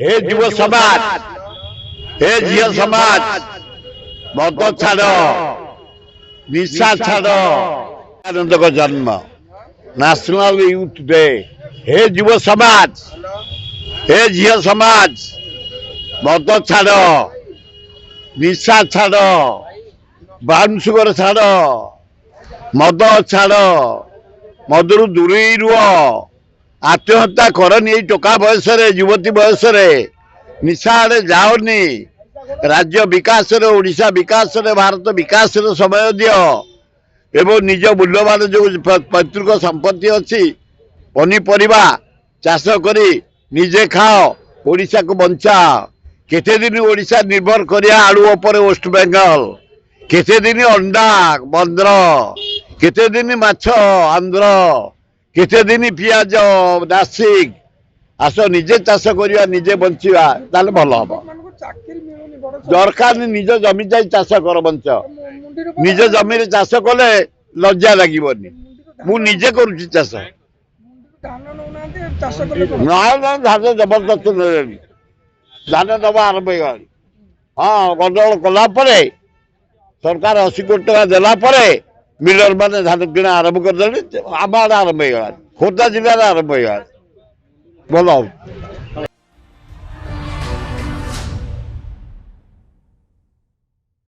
हे युव समाज, हे झील समाज, मद छाड़, निशा छाड़। आनंद का जन्म नेशनल यूथ डे। हे युव समाज, हे झील समाज, मद छाड़, निशा छाड़, ब्राउन सुगर छाड़, मद छाड़, मदरू दूरी रुह, आत्महत्या करनी टोका बयस युवती बयस निशा आड़े जाओनी। राज्य विकास ओडिशा विकास भारत विकास समय दियो एवं निज मूल्यवान जो पैतृक संपत्ति अच्छी पनीपरिया चाष करी निजे खाओ, ओडिशा को बचाओ। केते दिन ओडिशा निर्भर करिया आलू उपर वेस्ट बेंगल, केते दिन अंडा बंद्र, केते दिन माछ आंध्र, केते दिन पियाज नासिक। आस निजे चाष करिया निजे बंचिवा ताले भल हम। दरकार निज जमी जाई चाष कर बंच। निज जमी चाष कले लज्जा लगनी। मु निजे करुच्ची चाष ना धान जबरदस्त धान दबा आरंभ हो। हाँ गंडगोल कला सरकार 80 कोटी टका देला मिलर मैंने धान किणा आरंभ करदे। आम आड़े आरंभ हो, खोर्धा जिले आरंभ हो। भल।